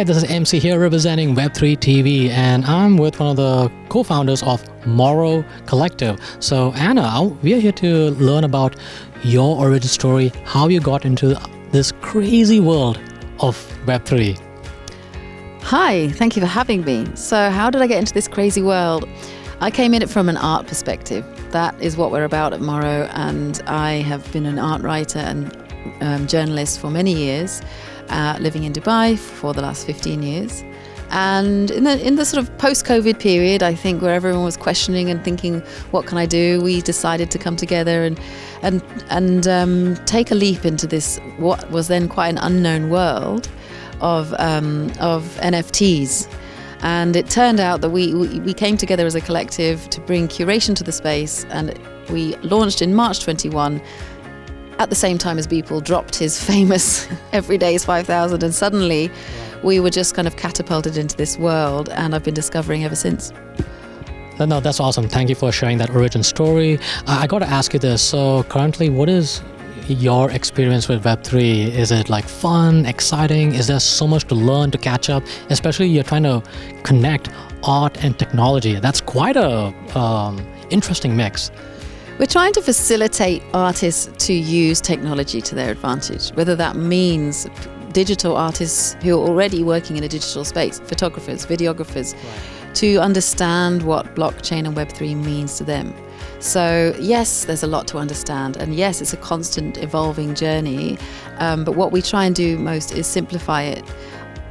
Hi, this is MC here representing Web3 TV, and I'm with one of the co-founders of Morrow Collective. So Anna, we are here to learn about your origin story, how you got into this crazy world of Web3. Hi, thank you for having me. So how did I get into this crazy world? I came in it from an art perspective. That is what we're about at Morrow, and I have been an art writer and journalist for many years, living in Dubai for the last 15 years. And in the sort of post-COVID period, I think, where everyone was questioning and thinking, what can I do? We decided to come together and take a leap into this, what was then quite an unknown world of NFTs. And it turned out that we came together as a collective to bring curation to the space, and we launched in March 21. At the same time as Beeple dropped his famous Every Day is 5,000, and suddenly we were just kind of catapulted into this world, and I've been discovering ever since. No, that's awesome. Thank you for sharing that origin story. I got to ask you this. So currently, what is your experience with Web3? Is it like fun, exciting? Is there so much to learn, to catch up? Especially you're trying to connect art and technology. That's quite a interesting mix. We're trying to facilitate artists to use technology to their advantage, whether that means digital artists who are already working in a digital space, photographers, videographers, to understand what blockchain and Web3 means to them. So yes, there's a lot to understand, and yes, it's a constant evolving journey, but what we try and do most is simplify it.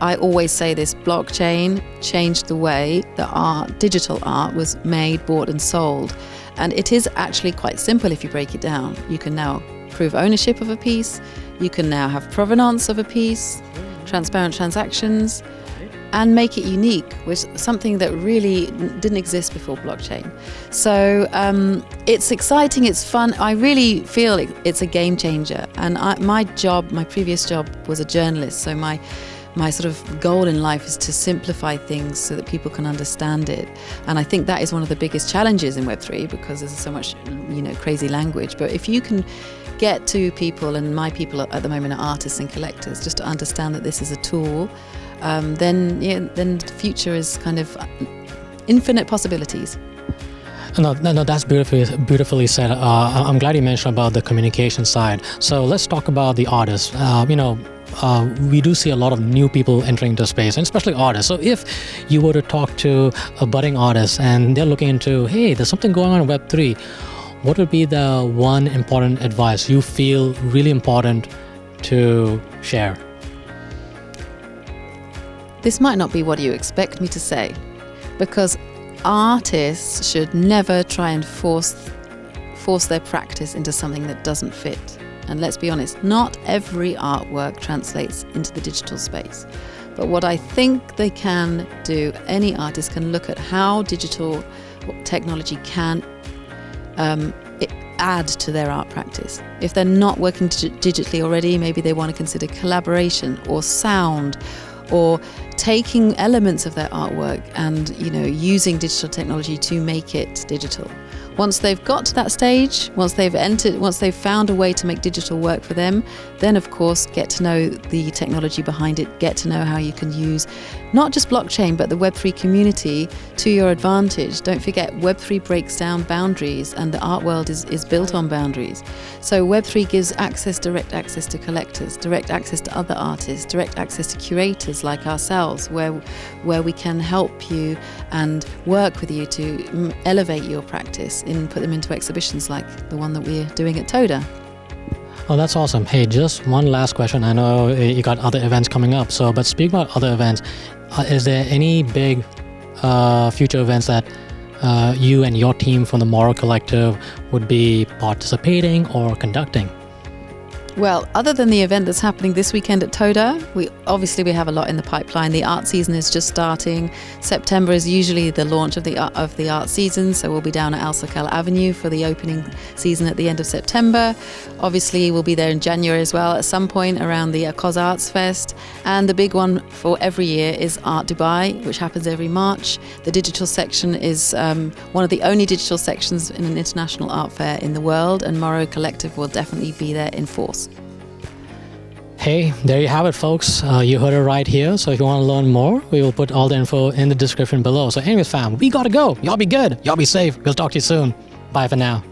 I always say this: blockchain changed the way that digital art was made, bought and sold. And it is actually quite simple if you break it down. You can now prove ownership of a piece, you can now have provenance of a piece, transparent transactions, and make it unique, which is something that really didn't exist before blockchain. So it's exciting, it's fun. I really feel it's a game changer. And my previous job was a journalist, so my sort of goal in life is to simplify things so that people can understand it. And I think that is one of the biggest challenges in Web3, because there's so much, crazy language. But if you can get to people, and my people at the moment are artists and collectors, just to understand that this is a tool, then the future is kind of infinite possibilities. No, that's beautifully said. I'm glad you mentioned about the communication side. So let's talk about the artists. We do see a lot of new people entering the space, and especially artists. So if you were to talk to a budding artist and they're looking into, hey, there's something going on in Web3, what would be the one important advice you feel really important to share? This might not be what you expect me to say, because artists should never try and force their practice into something that doesn't fit. And let's be honest, not every artwork translates into the digital space. But what I think they can do, any artist can look at how digital technology can add to their art practice. If they're not working digitally already, maybe they want to consider collaboration or sound, or taking elements of their artwork and using digital technology to make it digital. Once they've got to that stage, once they've found a way to make digital work for them, then of course get to know the technology behind it, get to know how you can use not just blockchain but the Web3 community to your advantage. Don't forget, Web3 breaks down boundaries, and the art world is built on boundaries. So Web3 gives direct access to collectors, direct access to other artists, direct access to curators like ourselves, where we can help you and work with you to elevate your practice and put them into exhibitions like the one that we're doing at TODA. Oh, that's awesome. Hey, just one last question. I know you got other events coming up. But speaking about other events, is there any big future events that you and your team from the Morrow Collective would be participating or conducting? Well, other than the event that's happening this weekend at TODA, we have a lot in the pipeline. The art season is just starting. September is usually the launch of the art season, so we'll be down at Al Sakal Avenue for the opening season at the end of September. Obviously, we'll be there in January as well at some point around the Cos Arts Fest. And the big one for every year is Art Dubai, which happens every March. The digital section is one of the only digital sections in an international art fair in the world, and Morrow Collective will definitely be there in force. Hey, there you have it, folks. You heard it right here. So if you want to learn more, we will put all the info in the description below. So anyways, fam, we gotta go. Y'all be good. Y'all be safe. We'll talk to you soon. Bye for now.